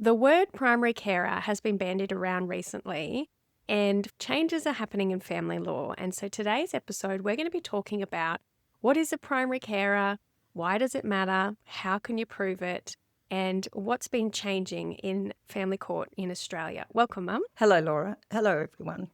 The word primary carer has been bandied around recently and changes are happening in family law. And so today's episode, we're going to be talking about what is a primary carer, why does it matter, how can you prove it, and what's been changing in family court in Australia. Welcome, Mum. Hello, Laura. Hello, everyone.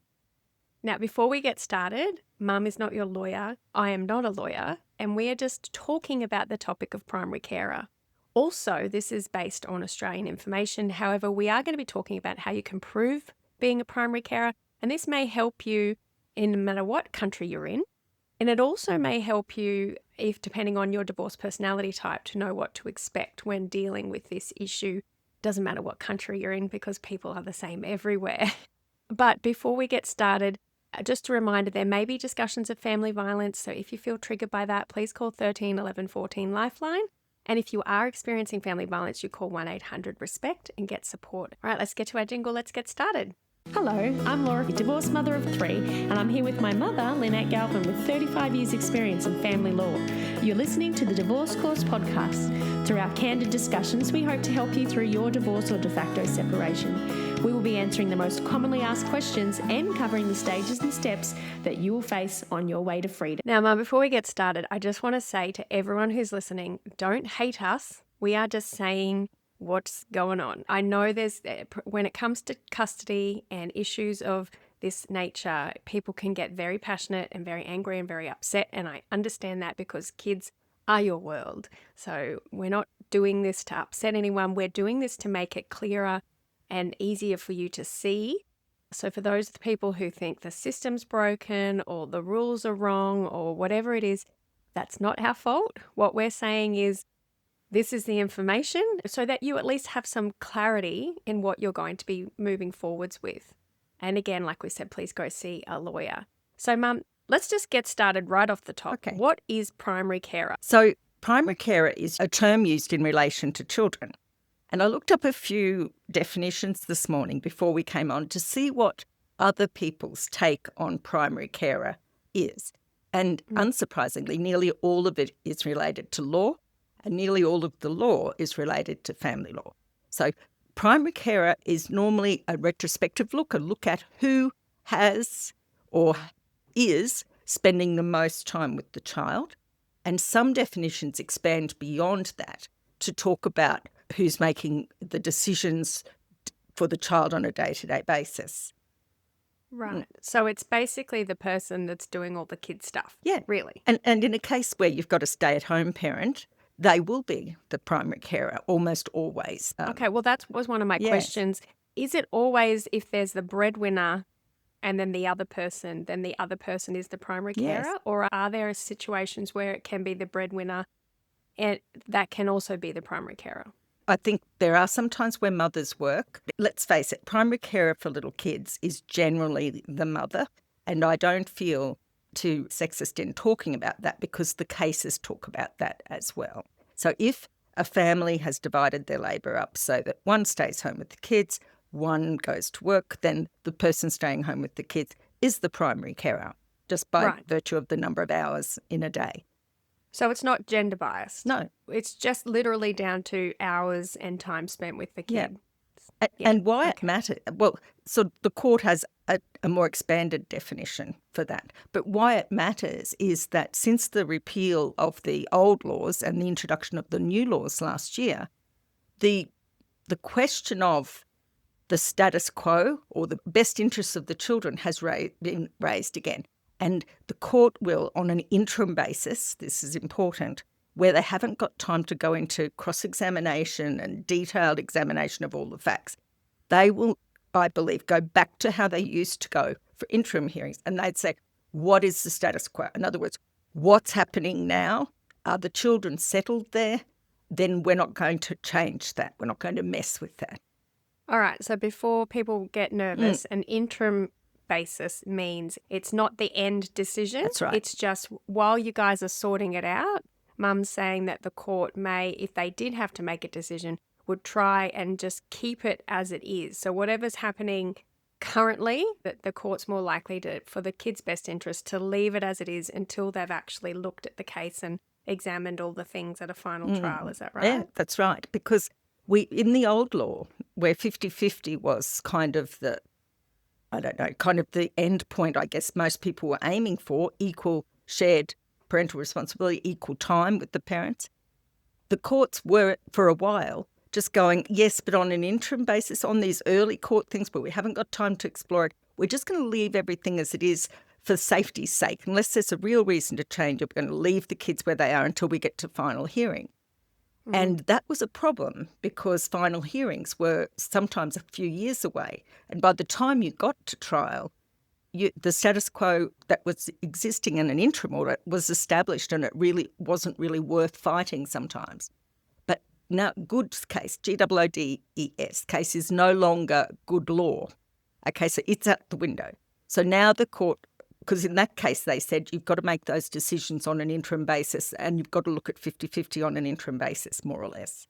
Now, before we get started, Mum is not your lawyer. I am not a lawyer. And we are just talking about the topic of primary carer. Also, this is based on Australian information. However, we are going to be talking about how you can prove being a primary carer, and this may help you in no matter what country you're in. And it also may help you, if depending on your divorce personality type, to know what to expect when dealing with this issue. Doesn't matter what country you're in because people are the same everywhere. But before we get started, just a reminder, there may be discussions of family violence. So if you feel triggered by that, please call 13 11 14 Lifeline. And if you are experiencing family violence, you call 1-800-RESPECT and get support. All right, let's get to our jingle. Let's get started. Hello, I'm Laura, divorced mother of 3, and I'm here with my mother, Lynette Galvin, with 35 years experience in family law. You're listening to the Divorce Course podcast. Through our candid discussions, we hope to help you through your divorce or de facto separation. We will be answering the most commonly asked questions and covering the stages and steps that you will face on your way to freedom. Now, Mum, before we get started, I just want to say to everyone who's listening, don't hate us. We are just saying what's going on. I know when it comes to custody and issues of this nature, people can get very passionate and very angry and very upset. And I understand that because kids are your world. So we're not doing this to upset anyone. We're doing this to make it clearer and easier for you to see. So for those people who think the system's broken or the rules are wrong or whatever it is, that's not our fault. What we're saying is, this is the information so that you at least have some clarity in what you're going to be moving forwards with. And again, like we said, please go see a lawyer. So, Mum, let's just get started right off the top. Okay. What is primary carer? So, primary carer is a term used in relation to children. And I looked up a few definitions this morning before we came on to see what other people's take on primary carer is. And unsurprisingly, nearly all of it is related to law. And nearly all of the law is related to family law. So primary carer is normally a retrospective look, a look at who has or is spending the most time with the child. And some definitions expand beyond that to talk about who's making the decisions for the child on a day-to-day basis. Right. So it's basically the person that's doing all the kid stuff. Yeah. Really. And in a case where you've got a stay-at-home parent, they will be the primary carer almost always. Okay, well, that was one of my questions. Is it always if there's the breadwinner and then the other person is the primary carer? Yes. Or are there situations where it can be the breadwinner and that can also be the primary carer? I think there are some times where mothers work. Let's face it, primary carer for little kids is generally the mother. And I don't feel too sexist in talking about that because the cases talk about that as well. So if a family has divided their labour up so that one stays home with the kids, one goes to work, then the person staying home with the kids is the primary carer, just by virtue of the number of hours in a day. So it's not gender biased? No. It's just literally down to hours and time spent with the kid. And why it matters, well, so the court has a more expanded definition for that. But why it matters is that since the repeal of the old laws and the introduction of the new laws last year, the question of the status quo or the best interests of the children has been raised again. And the court will, on an interim basis, this is important, where they haven't got time to go into cross-examination and detailed examination of all the facts, they will, I believe, go back to how they used to go for interim hearings. And they'd say, what is the status quo? In other words, what's happening now? Are the children settled there? Then we're not going to change that. We're not going to mess with that. All right. So before people get nervous, an interim basis means it's not the end decision. That's right. It's just while you guys are sorting it out, Mum's saying that the court may, if they did have to make a decision, would try and just keep it as it is. So whatever's happening currently, that the court's more likely to, for the kid's best interest, to leave it as it is until they've actually looked at the case and examined all the things at a final trial. Is that right? Yeah, that's right. Because In the old law, where 50-50 was kind of the, I don't know, kind of the end point, I guess most people were aiming for, equal shared parental responsibility, equal time with the parents. The courts were, for a while, just going, yes, but on an interim basis, on these early court things, but we haven't got time to explore it. We're just going to leave everything as it is for safety's sake. Unless there's a real reason to change it, we're going to leave the kids where they are until we get to final hearing. And that was a problem because final hearings were sometimes a few years away. And by the time you got to trial, the status quo that was existing in an interim order was established, and it really wasn't really worth fighting sometimes. But now Good's case, Goodes case, is no longer good law. Okay, so it's out the window. So now the court, because in that case they said you've got to make those decisions on an interim basis and you've got to look at 50-50 on an interim basis, more or less.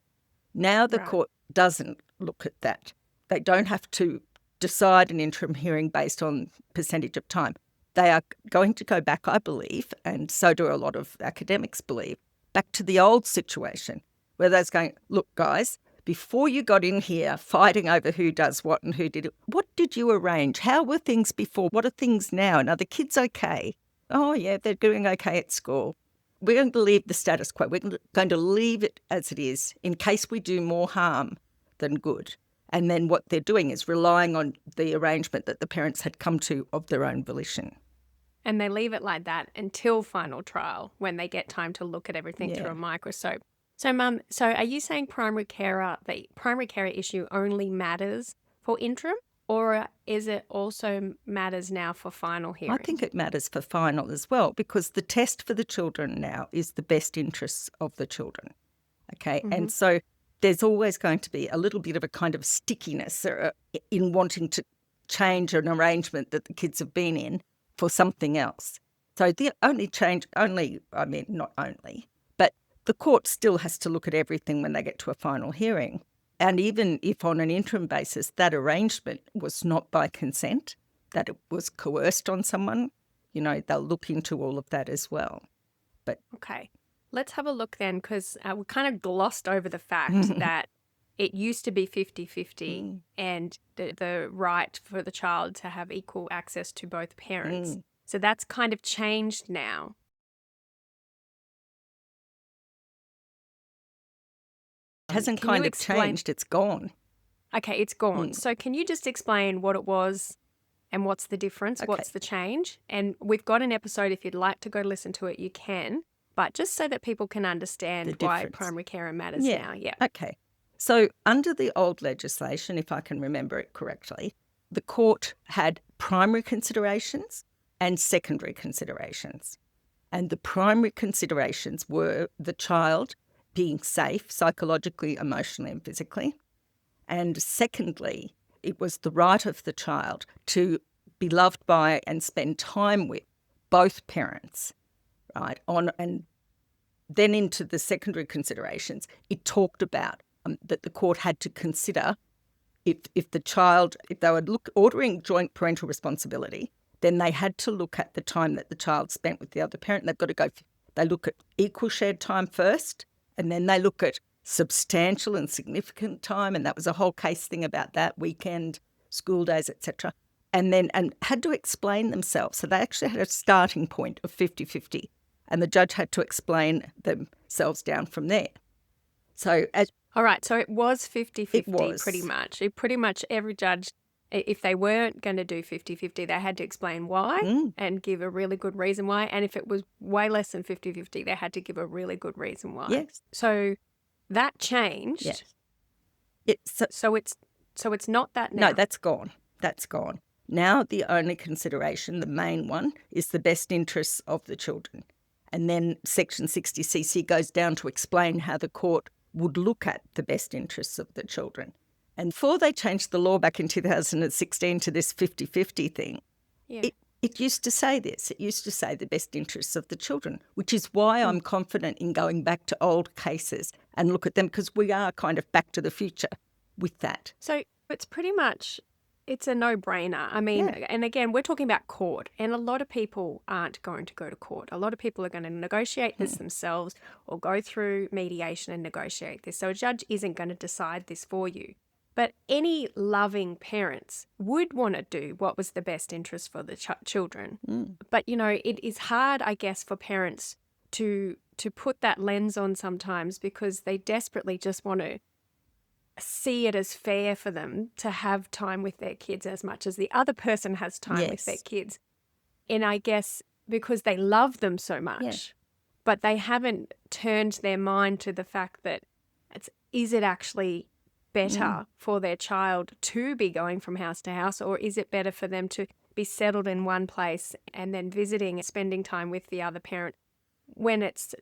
Now the court doesn't look at that. They don't have to decide an interim hearing based on percentage of time. They are going to go back, I believe, and so do a lot of academics believe, back to the old situation where they're going, look, guys, before you got in here fighting over who does what and who did it, what did you arrange? How were things before? What are things now? And are the kids okay? Oh, yeah, they're doing okay at school. We're going to leave the status quo. We're going to leave it as it is in case we do more harm than good. And then what they're doing is relying on the arrangement that the parents had come to of their own volition. And they leave it like that until final trial when they get time to look at everything through a microscope. So, Mum, are you saying the primary carer issue only matters for interim, or is it also matters now for final hearing? I think it matters for final as well, because the test for the children now is the best interests of the children. Okay, and so there's always going to be a little bit of a kind of stickiness in wanting to change an arrangement that the kids have been in for something else. So the only change, not only, but the court still has to look at everything when they get to a final hearing. And even if on an interim basis that arrangement was not by consent, that it was coerced on someone, they'll look into all of that as well. But okay. Let's have a look then, because we kind of glossed over the fact that it used to be 50-50 and the right for the child to have equal access to both parents. So that's kind of changed now. It hasn't kind of changed, it's gone. Okay, it's gone. So can you just explain what it was and what's the difference? Okay. What's the change? And we've got an episode, if you'd like to go listen to it, you can. But just so that people can understand why primary carer matters now. Yeah. Okay. So under the old legislation, if I can remember it correctly, the court had primary considerations and secondary considerations. And the primary considerations were the child being safe psychologically, emotionally and physically. And secondly, it was the right of the child to be loved by and spend time with both parents. Right, and then into the secondary considerations, it talked about that the court had to consider if they were ordering joint parental responsibility, then they had to look at the time that the child spent with the other parent. They look at equal shared time first, and then they look at substantial and significant time, and that was a whole case thing about that, weekend, school days, etc. And had to explain themselves. So they actually had a starting point of 50-50. And the judge had to explain themselves down from there. So all right, so it was 50-50 pretty much. Pretty much every judge, if they weren't going to do 50-50, they had to explain why and give a really good reason why. And if it was way less than 50-50, they had to give a really good reason why. Yes. So that changed. Yes. So it's not that now. No, that's gone. That's gone. Now the only consideration, the main one, is the best interests of the children. And then Section 60cc goes down to explain how the court would look at the best interests of the children. And before they changed the law back in 2016 to this 50-50 thing, it used to say this. It used to say the best interests of the children, which is why I'm confident in going back to old cases and look at them, because we are kind of back to the future with that. So it's pretty much It's a no-brainer. I mean, Yeah. and again, we're talking about court, and a lot of people aren't going to go to court. A lot of people are going to negotiate this themselves or go through mediation and negotiate this. So a judge isn't going to decide this for you. But any loving parents would want to do what was the best interest for the children. But, it is hard, I guess, for parents to put that lens on sometimes because they desperately just want to see it as fair for them to have time with their kids as much as the other person has time with their Yes. kids. And I guess because they love them so much, but they haven't turned their mind to the fact that is it actually better for their child to be going from house to house, or is it better for them to be settled in one place and then visiting, spending time with the other parent when it's,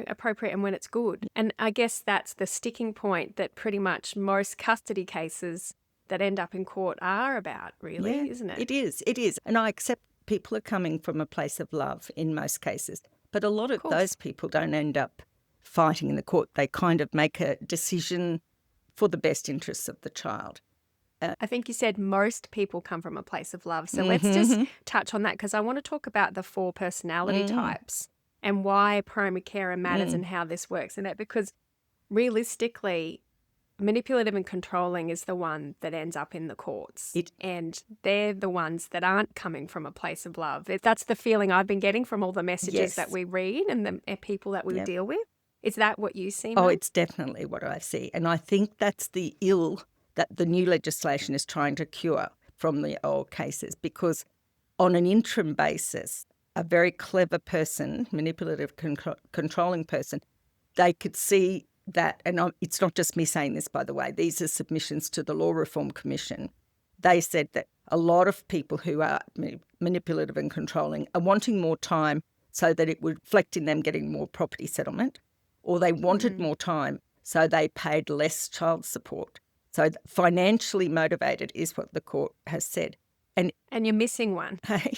appropriate and when it's good. And I guess that's the sticking point that pretty much most custody cases that end up in court are about, really, isn't it? It is. It is. And I accept people are coming from a place of love in most cases. But a lot of those people don't end up fighting in the court. They kind of make a decision for the best interests of the child. I think you said most people come from a place of love. So let's just touch on that because I want to talk about the 4 personality types and why primary carer matters and how this works. And that because realistically, manipulative and controlling is the one that ends up in the courts. And they're the ones that aren't coming from a place of love. That's the feeling I've been getting from all the messages that we read and the people that we deal with. Is that what you see, Mum? Oh, it's definitely what I see. And I think that's the ill that the new legislation is trying to cure from the old cases, because on an interim basis, a very clever person, manipulative, controlling person, they could see that, and it's not just me saying this, by the way, these are submissions to the Law Reform Commission. They said that a lot of people who are manipulative and controlling are wanting more time so that it would reflect in them getting more property settlement, or they wanted more time so they paid less child support. So financially motivated is what the court has said. And you're missing one. Hey,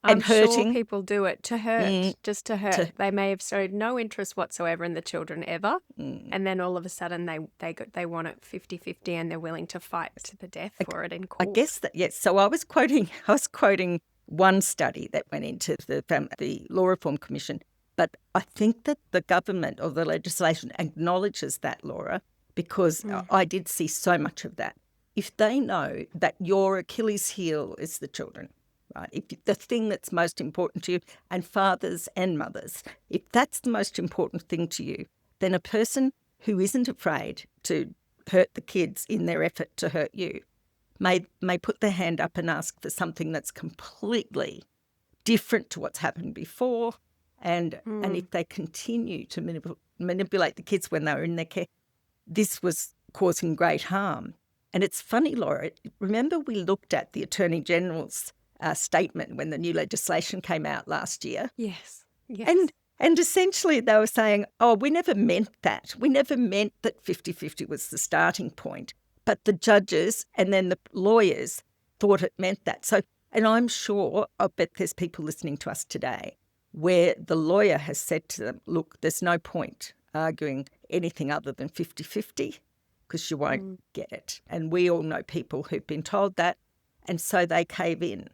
I'm and hurting. sure people do it to hurt, just to hurt. They may have showed no interest whatsoever in the children ever, and then all of a sudden they want it 50-50 and they're willing to fight to the death for it in court. I guess that, yes. So I was quoting one study that went into the Law Reform Commission, but I think that the government or the legislation acknowledges that, Laura, because I did see so much of that. If they know that your Achilles heel is the children, right? If the thing that's most important to you, and fathers and mothers, if that's the most important thing to you, then a person who isn't afraid to hurt the kids in their effort to hurt you may put their hand up and ask for something that's completely different to what's happened before. And if they continue to manipulate the kids when they were in their care, this was causing great harm. And it's funny, Laura, remember we looked at the Attorney General's statement when the new legislation came out last year? Yes. And essentially they were saying, oh, we never meant that. We never meant that 50-50 was the starting point. But the judges and then the lawyers thought it meant that. So, and I'm sure, I bet there's people listening to us today where the lawyer has said to them, look, there's no point arguing anything other than 50-50 because you won't get it. And we all know people who've been told that, and so they cave in.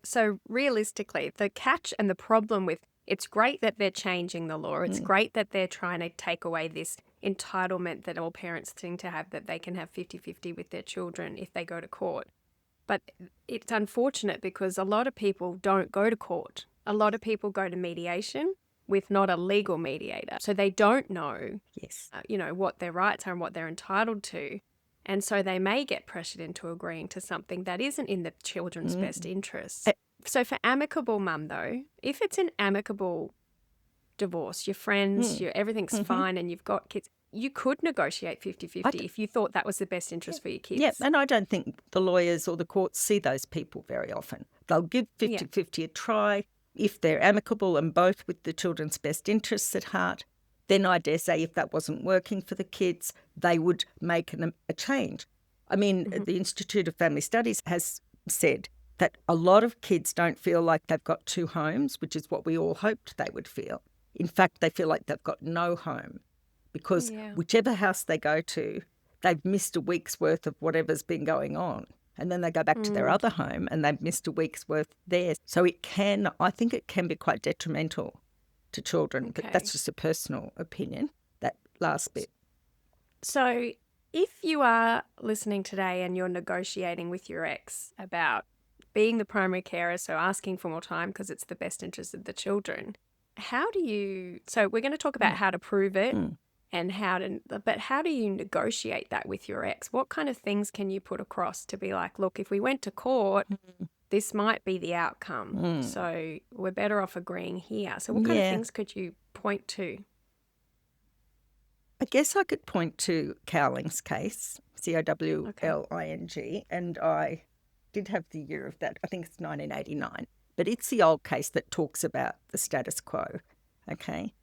So realistically, the catch and the problem with it's great that they're changing the law. It's great that they're trying to take away this entitlement that all parents seem to have, that they can have 50-50 with their children if they go to court. But it's unfortunate because a lot of people don't go to court. A lot of people go to mediation with not a legal mediator. So they don't know, what their rights are and what they're entitled to. And so they may get pressured into agreeing to something that isn't in the children's best interests. So for amicable mum, though, if it's an amicable divorce, your friends, everything's fine and you've got kids, you could negotiate 50-50 if you thought that was the best interest for your kids. Yeah, and I don't think the lawyers or the courts see those people very often. They'll give 50-50 a try. If they're amicable and both with the children's best interests at heart, then I dare say if that wasn't working for the kids, they would make a change. I mean, the Institute of Family Studies has said that a lot of kids don't feel like they've got 2 homes, which is what we all hoped they would feel. In fact, they feel like they've got no home because whichever house they go to, they've missed a week's worth of whatever's been going on. And then they go back to their other home and they've missed a week's worth there. So I think it can be quite detrimental to children, but that's Okay. just a personal opinion, that last bit. So if you are listening today and you're negotiating with your ex about being the primary carer, so asking for more time because it's the best interest of the children, so we're going to talk about how to prove it Mm. and but how do you negotiate that with your ex? What kind of things can you put across to be like, look, if we went to court, this might be the outcome. Mm. So we're better off agreeing here. So what kind of Yeah. things could you point to? I guess I could point to Cowling's case, Cowling, and I did have the year of that. I think it's 1989. But it's the old case that talks about the status quo, okay?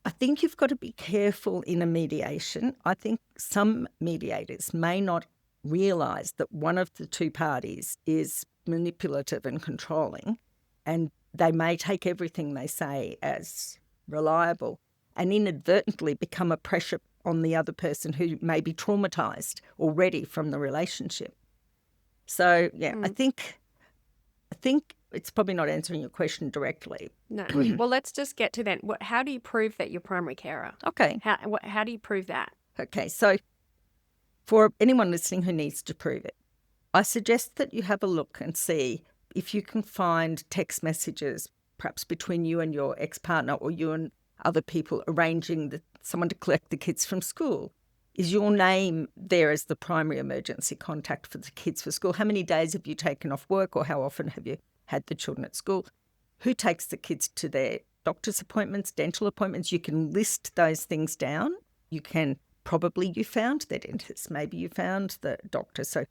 I think you've got to be careful in a mediation. I think some mediators may not realise that one of the two parties is manipulative and controlling, and they may take everything they say as reliable and inadvertently become a pressure on the other person who may be traumatised already from the relationship. So, yeah, I think it's probably not answering your question directly. No. Well, let's just get to then. How do you prove that you're primary carer? Okay. How do you prove that? Okay, so for anyone listening who needs to prove it, I suggest that you have a look and see if you can find text messages, perhaps between you and your ex-partner or you and other people arranging someone to collect the kids from school. Is your name there as the primary emergency contact for the kids for school? How many days have you taken off work, or how often have you had the children at school? Who takes the kids to their doctor's appointments, dental appointments? You can list those things down. You found their dentist, maybe you found the doctor. So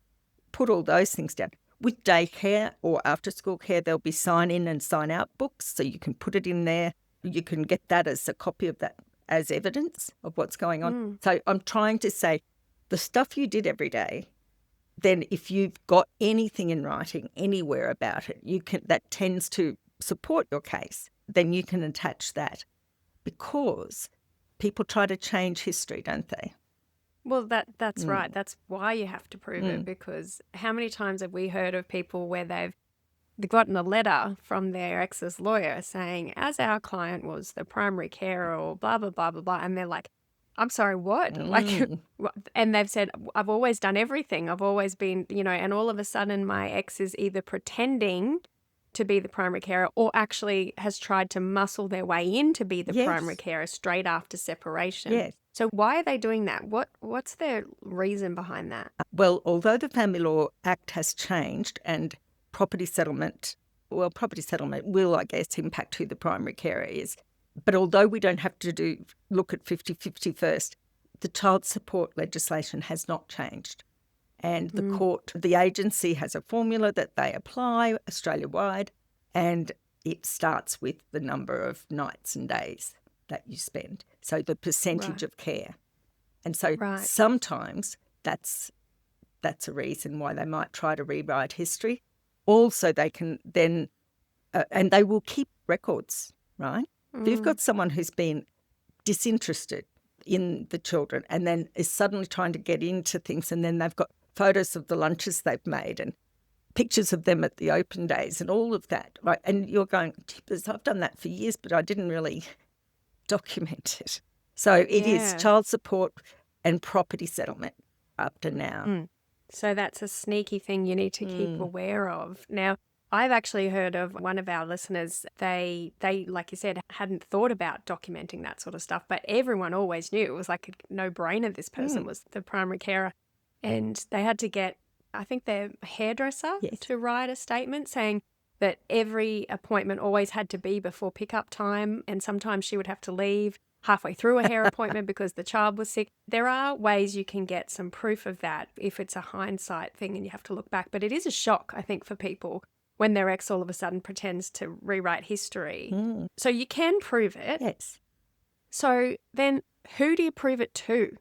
put all those things down. With daycare or after school care, there'll be sign in and sign out books, so you can put it in there. You can get that as a copy of that as evidence of what's going on. So I'm trying to say the stuff you did every day, then if you've got anything in writing anywhere about it, that tends to support your case, then you can attach that, because people try to change history, don't they? Well, that's right. That's why you have to prove it, because how many times have we heard of people where they've gotten a letter from their ex's lawyer saying, as our client was the primary carer or blah, blah, blah, blah, blah. And they're like, I'm sorry, what? Like, and they've said, I've always done everything. I've always been, and all of a sudden my ex is either pretending to be the primary carer or actually has tried to muscle their way in to be the primary carer straight after separation. Yes. So why are they doing that? What's their reason behind that? Well, although the Family Law Act has changed and property settlement will, I guess, impact who the primary carer is. But although we don't have to look at 50-50 first, the child support legislation has not changed. And the agency has a formula that they apply Australia-wide, and it starts with the number of nights and days that you spend. So the percentage of care. And so sometimes that's a reason why they might try to rewrite history. Also, they can then, and they will keep records, right? If you've got someone who's been disinterested in the children and then is suddenly trying to get into things, and then they've got photos of the lunches they've made and pictures of them at the open days and all of that, right? And you're going, jeepers, I've done that for years, but I didn't really document it. So it is child support and property settlement up to now. So that's a sneaky thing you need to keep aware of. Now, I've actually heard of one of our listeners, they like you said, hadn't thought about documenting that sort of stuff, but everyone always knew. It was like a no-brainer this person was the primary carer. And they had to get, I think, their hairdresser to write a statement saying that every appointment always had to be before pickup time, and sometimes she would have to leave halfway through a hair appointment because the child was sick. There are ways you can get some proof of that if it's a hindsight thing and you have to look back. But it is a shock, I think, for people when their ex all of a sudden pretends to rewrite history. So you can prove it. Yes. So then who do you prove it to?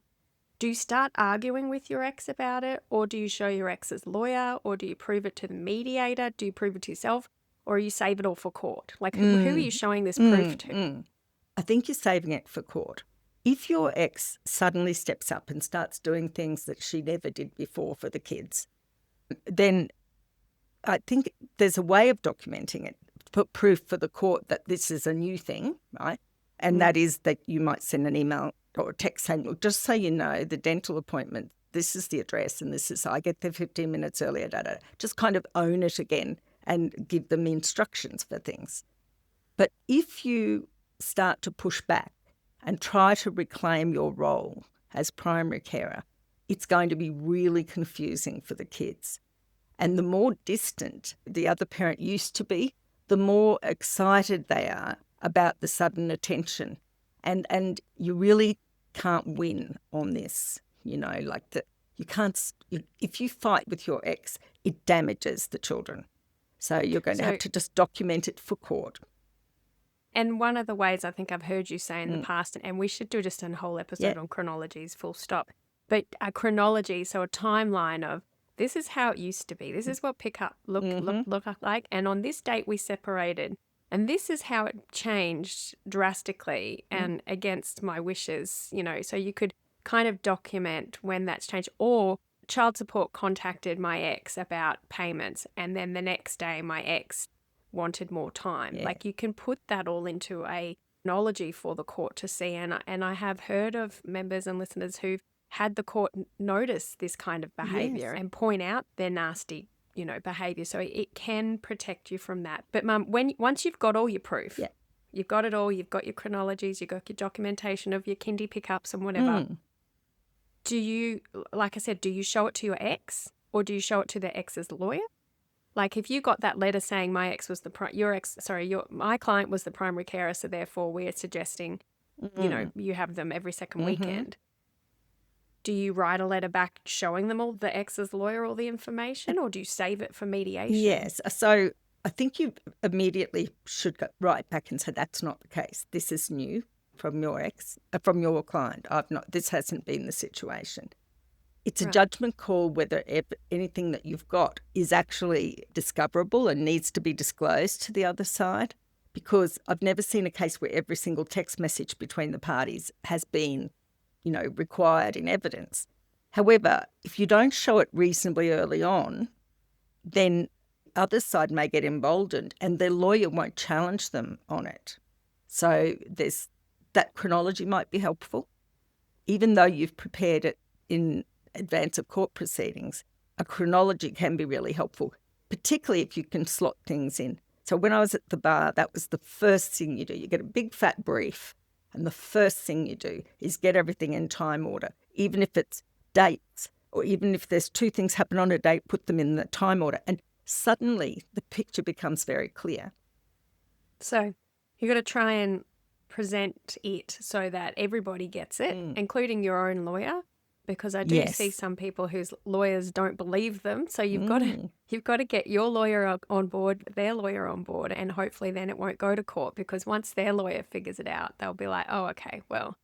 Do you start arguing with your ex about it, or do you show your ex's lawyer, or do you prove it to the mediator? Do you prove it to yourself, or you save it all for court? Like, who are you showing this proof to? I think you're saving it for court. if your ex suddenly steps up and starts doing things that she never did before for the kids, then I think there's a way of documenting it, put proof for the court that this is a new thing, right? And that is that you might send an email or a text saying, look, just so you know, the dental appointment, this is the address and this is, I get there 15 minutes earlier, Just kind of own it again and give them instructions for things. But if you start to push back and try to reclaim your role as primary carer, it's going to be really confusing for the kids. And the more distant the other parent used to be, the more excited they are about the sudden attention. And you really can't win on this, if you fight with your ex, it damages the children. So you're going to have to just document it for court. And one of the ways I think I've heard you say in the past, and we should do just a whole episode on chronologies, full stop, but a chronology, so a timeline of this is how it used to be. This is what pickup look like. And on this date we separated. And this is how it changed drastically and against my wishes, so you could kind of document when that's changed. Or child support contacted my ex about payments, and then the next day my ex wanted more time. Yeah. Like, you can put that all into a chronology for the court to see. And I have heard of members and listeners who've had the court notice this kind of behaviour and point out their nasty, behaviour. So it can protect you from that. But Mum, once you've got all your proof, you've got it all, you've got your chronologies, you've got your documentation of your kindy pickups and whatever, do you, like I said, do you show it to your ex or do you show it to the ex's lawyer? Like, if you got that letter saying my client was the primary carer, so therefore we're suggesting, you have them every second weekend. Do you write a letter back showing them all, the ex's lawyer, all the information, or do you save it for mediation? Yes. So I think you immediately should go right back and say, that's not the case. This is new from your from your client. This hasn't been the situation. It's a judgment call whether anything that you've got is actually discoverable and needs to be disclosed to the other side, because I've never seen a case where every single text message between the parties has been, required in evidence. However, if you don't show it reasonably early on, then other side may get emboldened and their lawyer won't challenge them on it. So that chronology might be helpful. Even though you've prepared it in advance of court proceedings, a chronology can be really helpful, particularly if you can slot things in. So when I was at the bar, that was the first thing you do. You get a big fat brief, and the first thing you do is get everything in time order, even if it's dates, or even if there's two things happen on a date, put them in the time order. And suddenly the picture becomes very clear. So you've got to try and present it so that everybody gets it, including your own lawyer, because I do see some people whose lawyers don't believe them. So you've got to get your lawyer on board, their lawyer on board, and hopefully then it won't go to court, because once their lawyer figures it out, they'll be like, oh, okay, well,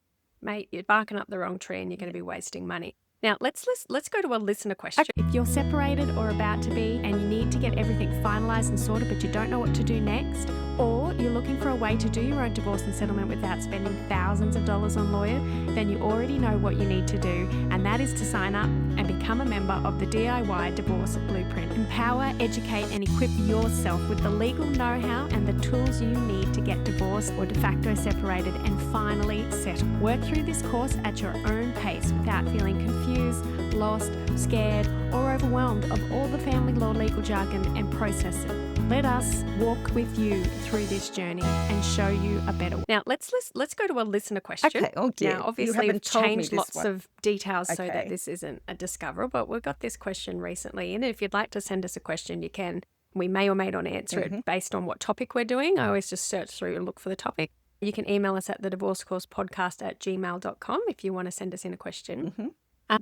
mate, you're barking up the wrong tree and you're going to be wasting money. Now, let's go to a listener question. If you're separated or about to be and you need to get everything finalised and sorted but you don't know what to do next, or you're looking for a way to do your own divorce and settlement without spending thousands of dollars on lawyers, then you already know what you need to do, and that is to sign up and become a member of the DIY Divorce Blueprint. Empower, educate and equip yourself with the legal know-how and the tools you need to get divorced or de facto separated and finally settled. Work through this course at your own pace without feeling confused, lost, scared or overwhelmed of all the family law legal jargon and processes. Let us walk with you through this journey and show you a better way. Now, let's go to a listener question. Okay. Oh dear. Now, obviously, we've changed lots of details so that Okay. this isn't a discover, but we've got this question recently. And if you'd like to send us a question, you can. We may or may not answer it based on what topic we're doing. I always just search through and look for the topic. You can email us at thedivorcecourspodcast@gmail.com if you want to send us in a question.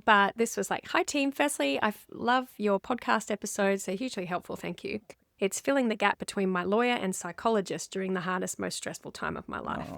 But this was like, hi team, firstly, I love your podcast episodes. They're hugely helpful. Thank you. It's filling the gap between my lawyer and psychologist during the hardest, most stressful time of my life.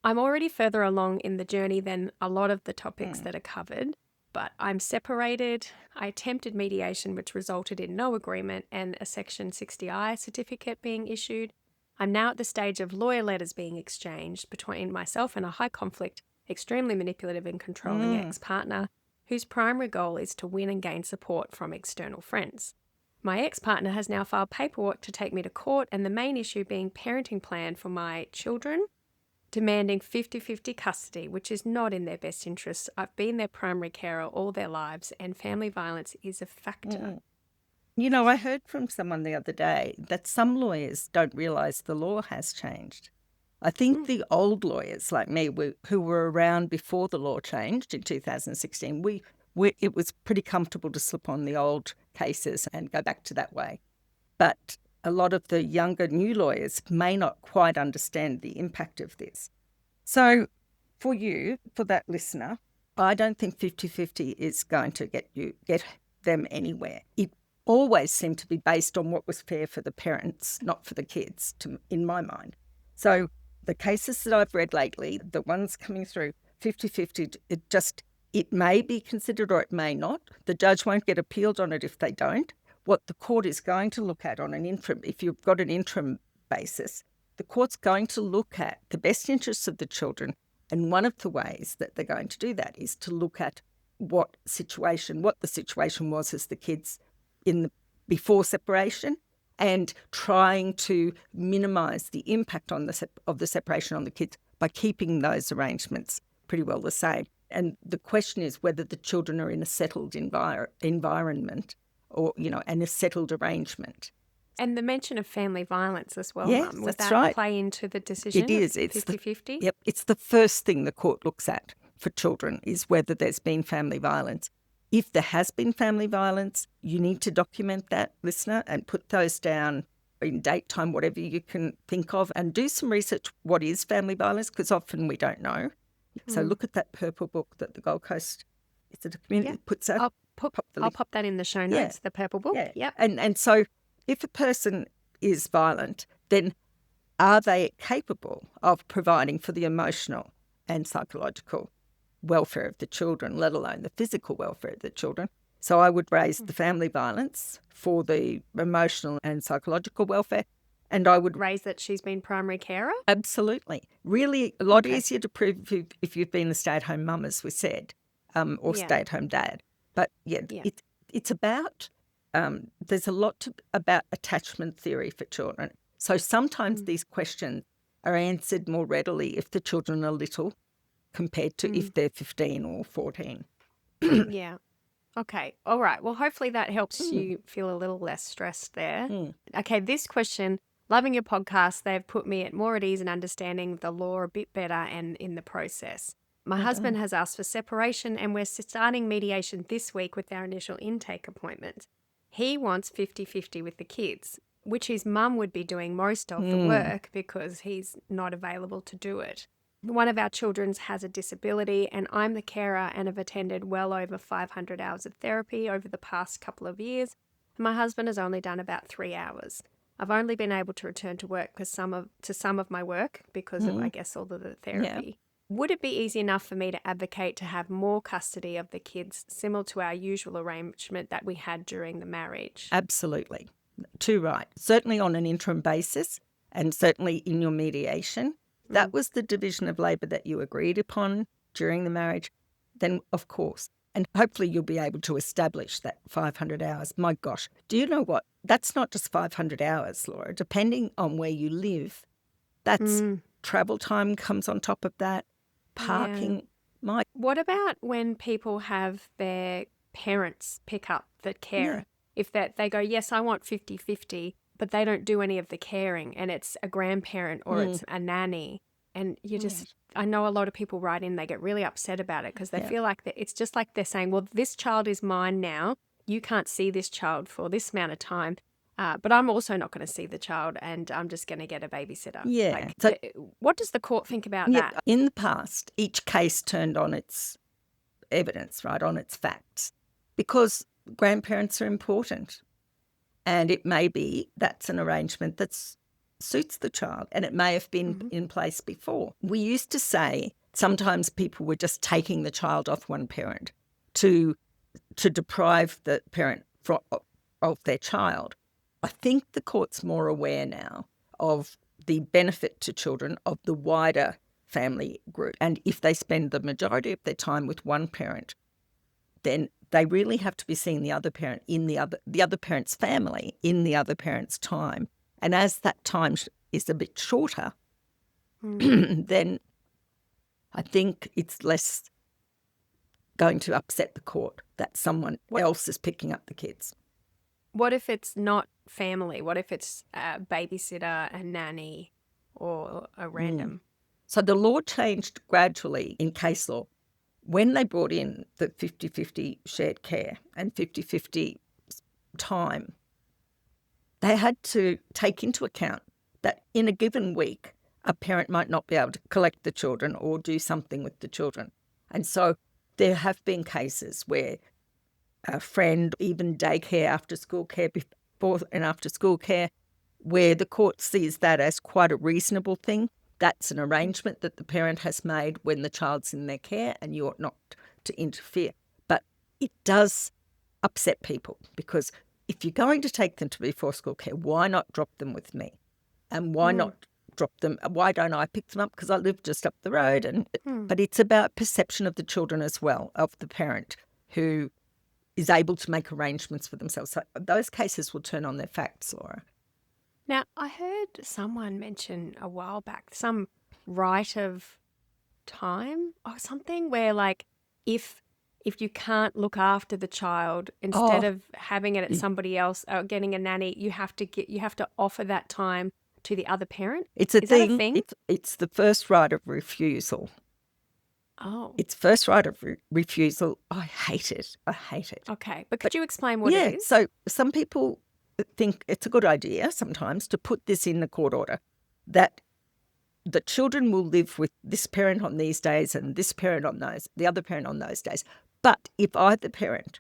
I'm already further along in the journey than a lot of the topics that are covered, but I'm separated. I attempted mediation, which resulted in no agreement and a Section 60I certificate being issued. I'm now at the stage of lawyer letters being exchanged between myself and a high conflict extremely manipulative and controlling ex-partner whose primary goal is to win and gain support from external friends. My ex-partner has now filed paperwork to take me to court, and the main issue being parenting plan for my children, demanding 50-50 custody, which is not in their best interests. I've been their primary carer all their lives, and family violence is a factor. You know, I heard from someone the other day that some lawyers don't realise the law has changed. I think the old lawyers like me, who were around before the law changed in 2016, it was pretty comfortable to slip on the old cases and go back to that way. But a lot of the younger new lawyers may not quite understand the impact of this. So for that listener, I don't think 50-50 is going to get them anywhere. It always seemed to be based on what was fair for the parents, not for the kids, in my mind. So the cases that I've read lately, the ones coming through, 50-50, it may be considered or it may not. The judge won't get appealed on it if they don't. What the court is going to look at on an interim, if you've got an interim basis, the court's going to look at the best interests of the children. And one of the ways that they're going to do that is to look at what the situation was as the kids before separation, and trying to minimise the impact of the separation on the kids by keeping those arrangements pretty well the same. And the question is whether the children are in a settled environment or, and a settled arrangement. And the mention of family violence as well, Yes, Mum. Would that's that right. play into the decision? It is. It's 50-50? Yep. It's the first thing the court looks at for children is whether there's been family violence. If there has been family violence, you need to document that, listener, and put those down in date time, whatever you can think of, and do some research. What is family violence? Because often we don't know. So look at that purple book that the Gold Coast, is it a community, puts out? I'll pop that in the show notes, the purple book. Yeah. Yep. And so if a person is violent, then are they capable of providing for the emotional and psychological welfare of the children, let alone the physical welfare of the children? So I would raise the family violence for the emotional and psychological welfare. And I would raise that she's been primary carer? Absolutely. Really a lot easier to prove if you've been a stay-at-home mum, as we said, or stay-at-home dad. But it's about, there's a lot about attachment theory for children. So sometimes these questions are answered more readily if the children are little compared to if they're 15 or 14. Yeah. Okay. All right. Well, hopefully that helps you feel a little less stressed there. Okay. This question, loving your podcast, they've put me more at ease and understanding the law a bit better and in the process. My husband has asked for separation and we're starting mediation this week with our initial intake appointment. He wants 50-50 with the kids, which his mum would be doing most of the work because he's not available to do it. One of our children has a disability and I'm the carer and have attended well over 500 hours of therapy over the past couple of years. My husband has only done about 3 hours. I've only been able to return to work to some of my work because of, I guess, all of the therapy. Yeah. Would it be easy enough for me to advocate to have more custody of the kids, similar to our usual arrangement that we had during the marriage? Absolutely. Too right. Certainly on an interim basis and certainly in your mediation. That was the division of labour that you agreed upon during the marriage. Then, of course, and hopefully you'll be able to establish that 500 hours. My gosh, do you know what? That's not just 500 hours, Laura. Depending on where you live, that's travel time comes on top of that, parking. Yeah. What about when people have their parents pick up the care? Yeah. If they go, yes, I want 50-50, but they don't do any of the caring and it's a grandparent or it's a nanny. And you just, I know a lot of people write in, they get really upset about it because they feel like it's just like they're saying, well, this child is mine now. You can't see this child for this amount of time. But I'm also not going to see the child and I'm just going to get a babysitter. Yeah. What does the court think about that? In the past, each case turned on its evidence, right, on its facts, because grandparents are important. And it may be that's an arrangement that suits the child and it may have been in place before. We used to say sometimes people were just taking the child off one parent to deprive the parent of their child. I think the court's more aware now of the benefit to children of the wider family group. And if they spend the majority of their time with one parent, then they really have to be seeing the other parent in the other parent's family in the other parent's time. And as that time is a bit shorter, then I think it's less going to upset the court that someone else is picking up the kids. What if it's not family? What if it's a babysitter, a nanny, or a random? So the law changed gradually in case law when they brought in the 50-50 shared care and 50-50 time. They had to take into account that in a given week, a parent might not be able to collect the children or do something with the children. And so there have been cases where a friend, even daycare, after school care, before and after school care, where the court sees that as quite a reasonable thing. That's an arrangement that the parent has made when the child's in their care, and you ought not to interfere. But it does upset people, because if you're going to take them to before school care, why not drop them with me? And why not drop them? Why don't I pick them up? Because I live just up the road. But it's about perception of the children as well, of the parent who is able to make arrangements for themselves. So those cases will turn on their facts, Laura. Now, I heard someone mention a while back some right of time or something where, like, if you can't look after the child, instead of having it at somebody else or getting a nanny, you have to offer that time to the other parent. It's a Is thing. that a thing? It's the first right of refusal. Oh, It's first right of refusal. I hate it. okay. But could you explain what it is? So some people think it's a good idea sometimes to put this in the court order, that the children will live with this parent on these days and this parent on those, the other parent on those days. But if either parent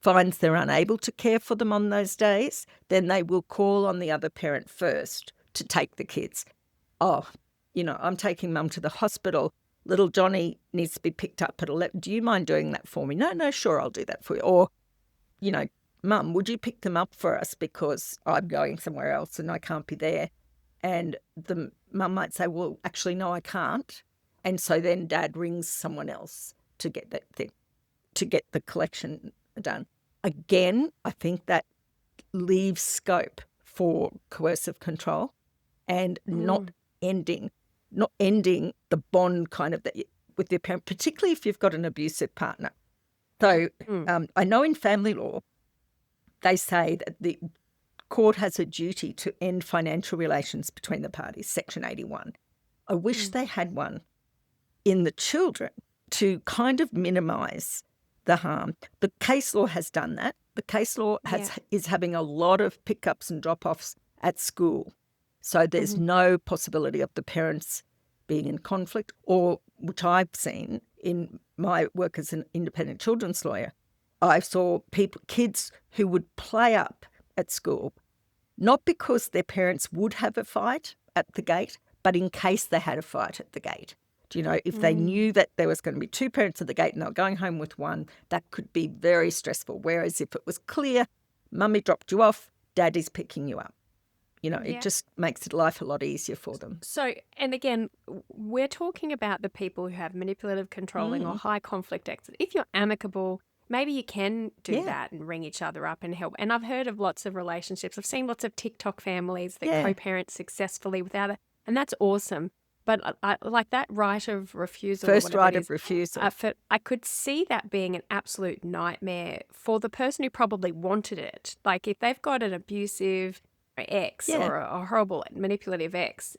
finds they're unable to care for them on those days, then they will call on the other parent first to take the kids. Oh, I'm taking mum to the hospital. Little Johnny needs to be picked up at 11. Do you mind doing that for me? No, sure, I'll do that for you. Or, Mum, would you pick them up for us because I'm going somewhere else and I can't be there? And the mum might say, well, actually, no, I can't. And so then Dad rings someone else to get that thing, to get the collection done. Again, I think that leaves scope for coercive control and not ending the bond kind of that with your parent, particularly if you've got an abusive partner. So I know in family law, they say that the court has a duty to end financial relations between the parties, Section 81. I wish they had one in the children to kind of minimise the harm. The case law has done that. The case law is having a lot of pickups and drop-offs at school. So there's no possibility of the parents being in conflict, or which I've seen in my work as an independent children's lawyer. I saw kids who would play up at school, not because their parents would have a fight at the gate, but in case they had a fight at the gate. If they knew that there was going to be two parents at the gate and they were going home with one, that could be very stressful. Whereas if it was clear, Mummy dropped you off, Daddy's picking you up. It just makes life a lot easier for them. So, and again, we're talking about the people who have manipulative, controlling, or high conflict exit. If you're amicable, maybe you can do that and ring each other up and help. And I've heard of lots of relationships. I've seen lots of TikTok families that co-parent successfully without it. And that's awesome. But I like that right of refusal. First right of refusal. I could see that being an absolute nightmare for the person who probably wanted it. Like if they've got an abusive ex or a horrible manipulative ex,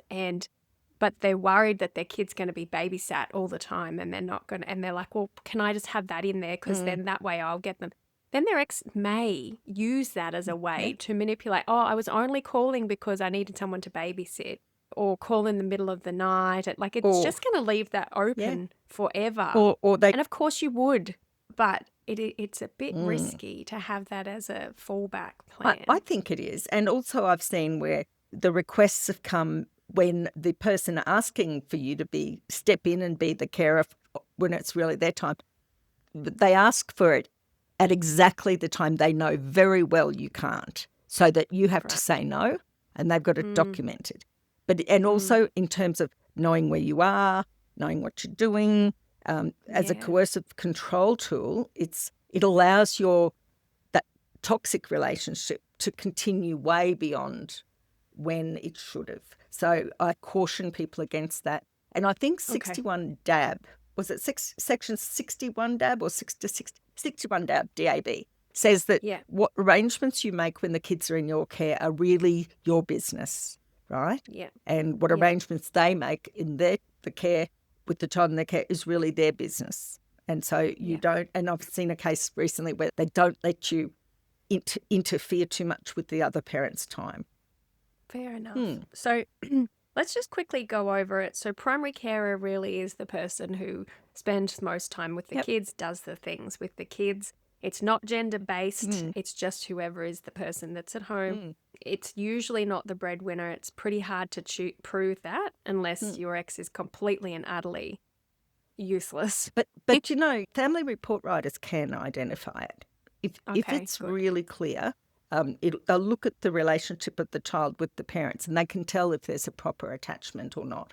but they're worried that their kid's going to be babysat all the time and they're not going to, and they're like, well, can I just have that in there? Because then that way I'll get them. Then their ex may use that as a way to manipulate. Oh, I was only calling because I needed someone to babysit, or call in the middle of the night. It's just going to leave that open forever. And of course you would, but it's a bit risky to have that as a fallback plan. I think it is. And also I've seen where the requests have come when the person asking for you to step in and be the carer when it's really their time, they ask for it at exactly the time they know very well you can't, so that you have to say no, and they've got it documented. And also in terms of knowing where you are, knowing what you're doing. As a Yeah. coercive control tool, it allows that toxic relationship to continue way beyond when it should have. So I caution people against that. And I think Okay. 61 DAB, was it section 61 DAB or 61 DAB, DAB, says that Yeah. what arrangements you make when the kids are in your care are really your business, right? Yeah. And what Yeah. arrangements they make in the care with the child in their care is really their business. And so you Yeah. don't, and I've seen a case recently where they don't let you interfere too much with the other parent's time. Fair enough. So let's just quickly go over it. So primary carer really is the person who spends most time with the Yep. kids, does the things with the kids. It's not gender based. Mm. It's just whoever is the person that's at home. It's usually not the breadwinner. It's pretty hard to prove that unless your ex is completely and utterly useless. But you know, family report writers can identify it. If Okay, it's good. really clear, they'll look at the relationship of the child with the parents and they can tell if there's a proper attachment or not.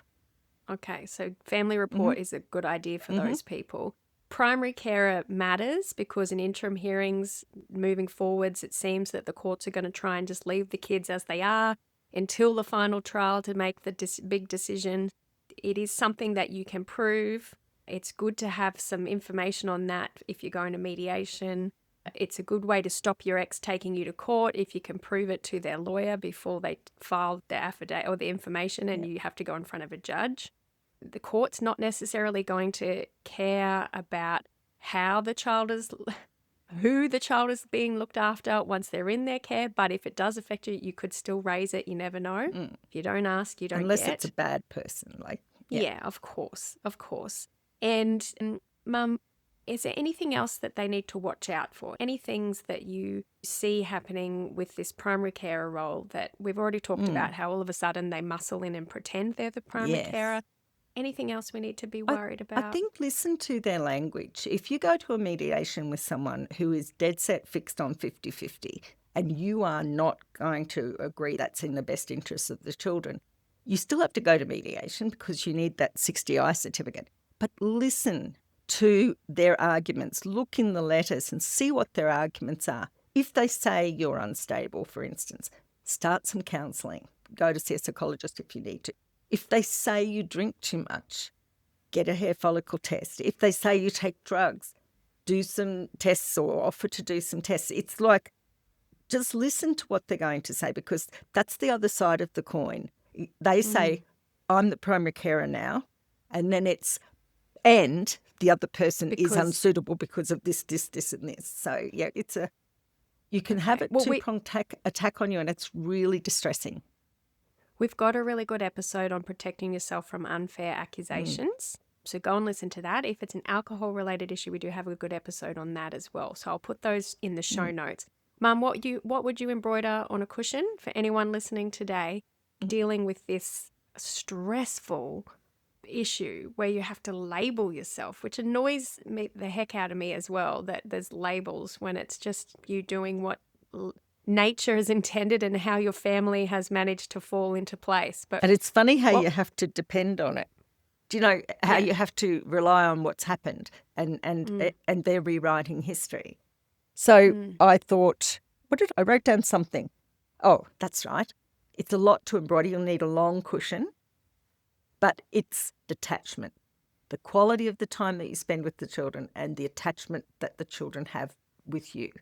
Okay, so family report is a good idea for those people. Primary carer matters because in interim hearings moving forwards, it seems that the courts are going to try and just leave the kids as they are until the final trial to make the big decision. It is something that you can prove. It's good to have some information on that if you're going to mediation. It's a good way to stop your ex taking you to court if you can prove it to their lawyer before they file the affidavit or the information and you have to go in front of a judge. The court's not necessarily going to care about who the child is being looked after once they're in their care, but if it does affect you, you could still raise it. You never know. If you don't ask, you don't Unless it's a get. bad person, Yeah, of course. And Mum, is there anything else that they need to watch out for? Any things that you see happening with this primary carer role that we've already talked about, how all of a sudden they muscle in and pretend they're the primary Yes. carer? Anything else we need to be worried I about? think listen to their language. If you go to a mediation with someone who is dead set fixed on 50-50 and you are not going to agree that's in the best interests of the children, you still have to go to mediation because you need that 60I certificate. But listen to their arguments, look in the letters and see what their arguments are. If they say you're unstable, for instance, start some counselling. Go to see a psychologist if you need to. If they say you drink too much, get a hair follicle test. If they say you take drugs, do some tests or offer to do some tests. It's like just listen to what they're going to say because that's the other side of the coin. They say, I'm the primary carer now, and then and the other person is Because, unsuitable because of this, and this. So, yeah, you can have okay. it Well, two-pronged attack on you, and it's really distressing. we've got a really good episode on protecting yourself from unfair accusations. So go and listen to that. If it's an alcohol related issue, we do have a good episode on that as well. So I'll put those in the show notes. Mum, what would you embroider on a cushion for anyone listening today dealing with this stressful issue where you have to label yourself, which annoys the heck out of me as well, that there's labels when it's just you doing what nature has intended and how your family has managed to fall into place. But And it's funny how you have to depend on it. Do you know how Yeah. you have to rely on what's happened and they're rewriting history? So I thought, I wrote down something. Oh, that's right. It's a lot to embroider. You'll need a long cushion, but it's detachment, the quality of the time that you spend with the children and the attachment that the children have with you.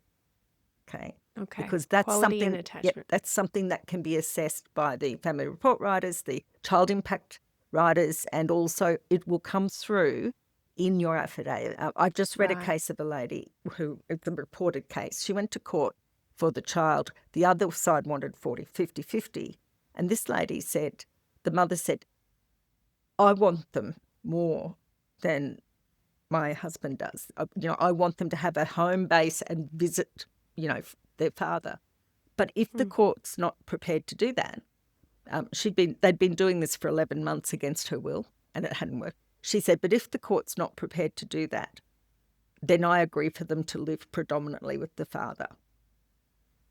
Okay. Because that's Quality and something, attachment. that's something that can be assessed by the family report writers, the child impact writers, and also it will come through in your affidavit. I just read a Right. case of a lady who, it's a reported case. She went to court for the child. The other side wanted 50-50. And this lady said, the mother said, I want them more than my husband does. I want them to have a home base and visit, their father. But if the court's not prepared to do that, they'd been doing this for 11 months against her will, and it hadn't worked. She said, but if the court's not prepared to do that, then I agree for them to live predominantly with the father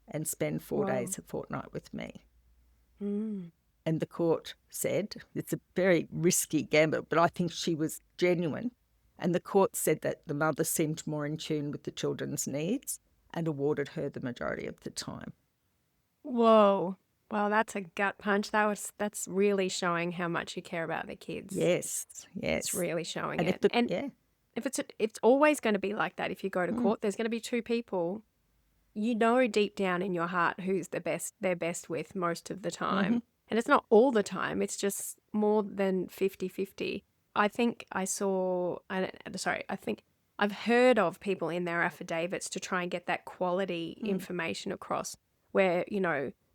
and spend 4 days a fortnight with me. And the court said, it's a very risky gamble, but I think she was genuine. And the court said that the mother seemed more in tune with the children's needs and awarded her the majority of the time. Whoa. Well, that's a gut punch. That's really showing how much you care about the kids. Yes, It's yes. really showing And it. If it's always going to be like that. If you go to court, there's going to be two people. You know deep down in your heart who's they're best with most of the time. And it's not all the time. It's just more than 50-50. I think I've heard of people in their affidavits to try and get that quality information across where,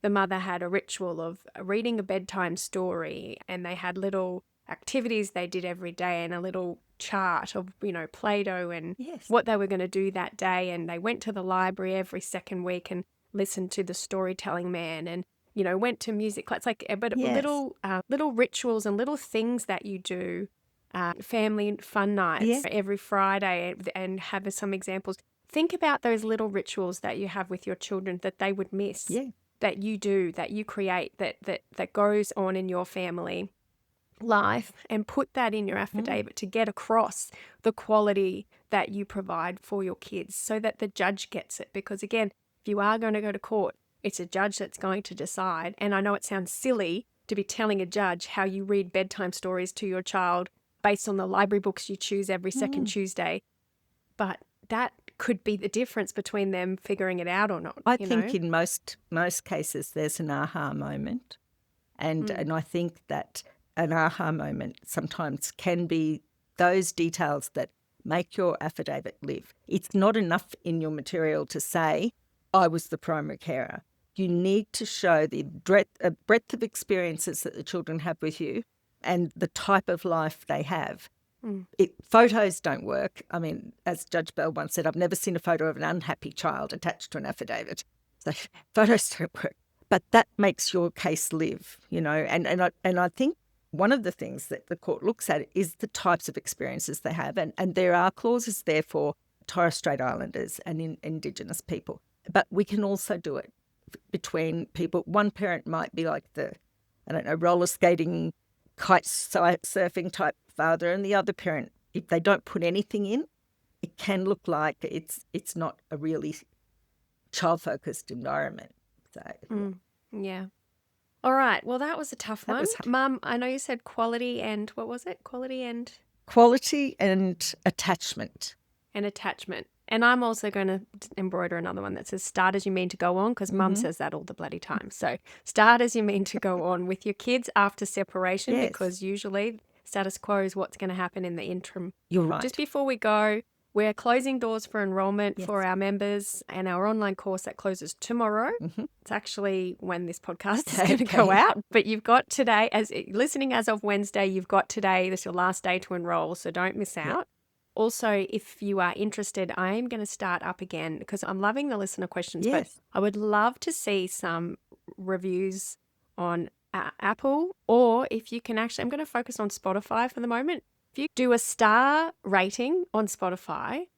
the mother had a ritual of reading a bedtime story and they had little activities they did every day and a little chart of, Play-Doh and what they were going to do that day. And they went to the library every second week and listened to the storytelling man and, went to music class. Little rituals and little things that you do, family fun nights every Friday and have some examples. Think about those little rituals that you have with your children that they would miss. That you do, that you create, that goes on in your family life, and put that in your affidavit to get across the quality that you provide for your kids so that the judge gets it. Because again, if you are going to go to court, it's a judge that's going to decide. And I know it sounds silly to be telling a judge how you read bedtime stories to your child based on the library books you choose every second Tuesday, but that could be the difference between them figuring it out or not. I think in most cases there's an aha moment. And I think that an aha moment sometimes can be those details that make your affidavit live. It's not enough in your material to say, I was the primary carer. You need to show the breadth of experiences that the children have with you and the type of life they have. Photos don't work. I mean, as Judge Bell once said, I've never seen a photo of an unhappy child attached to an affidavit. So photos don't work. But that makes your case live, and I think one of the things that the court looks at is the types of experiences they have. And there are clauses there for Torres Strait Islanders and Indigenous people. But we can also do it between people. One parent might be like roller skating, kite surfing type father, and the other parent, if they don't put anything in, it can look like it's not a really child-focused environment. So, yeah. All right. Well, that was a tough one. Mum, I know you said quality and what was it? Quality and attachment. And attachment. And I'm also going to embroider another one that says start as you mean to go on, because Mum says that all the bloody time. So start as you mean to go on with your kids after separation, because usually status quo is what's going to happen in the interim. You're right. Just before we go, we're closing doors for enrolment for our members and our online course that closes tomorrow. It's actually when this podcast is going to go out. But you've got today, listening as of Wednesday, you've got today. This is your last day to enroll, so don't miss out. Also, if you are interested, I am going to start up again because I'm loving the listener questions, but I would love to see some reviews on Apple, or if you can I'm going to focus on Spotify for the moment. If you do a star rating on Spotify,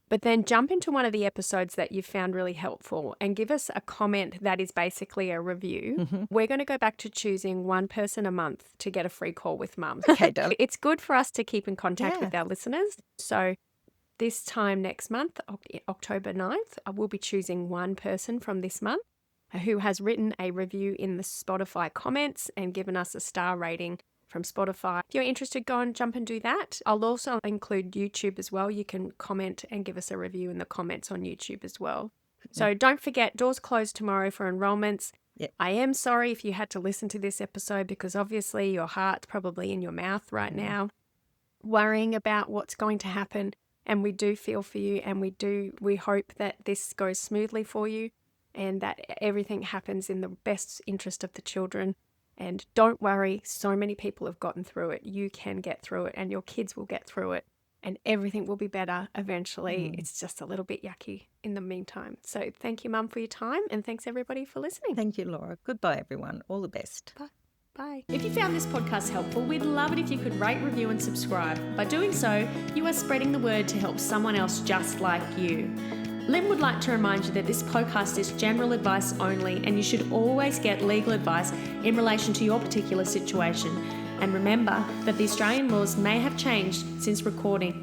but then jump into one of the episodes that you've found really helpful and give us a comment that is basically a review. We're going to go back to choosing one person a month to get a free call with Mum. Okay, darling. It's good for us to keep in contact with our listeners. So this time next month, October 9th, I will be choosing one person from this month who has written a review in the Spotify comments and given us a star rating from Spotify. If you're interested, go and jump and do that. I'll also include YouTube as well. You can comment and give us a review in the comments on YouTube as well. So don't forget, doors close tomorrow for enrollments. I am sorry if you had to listen to this episode because obviously your heart's probably in your mouth right now, worrying about what's going to happen. And we do feel for you, and we hope that this goes smoothly for you and that everything happens in the best interest of the children. And don't worry, so many people have gotten through it. You can get through it and your kids will get through it and everything will be better eventually. It's just a little bit yucky in the meantime. So thank you, Mum, for your time, and thanks everybody for listening. Thank you, Laura. Goodbye, everyone. All the best. Bye. If you found this podcast helpful, we'd love it if you could rate, review and subscribe. By doing so, you are spreading the word to help someone else just like you. Lynn would like to remind you that this podcast is general advice only, and you should always get legal advice in relation to your particular situation. And remember that the Australian laws may have changed since recording.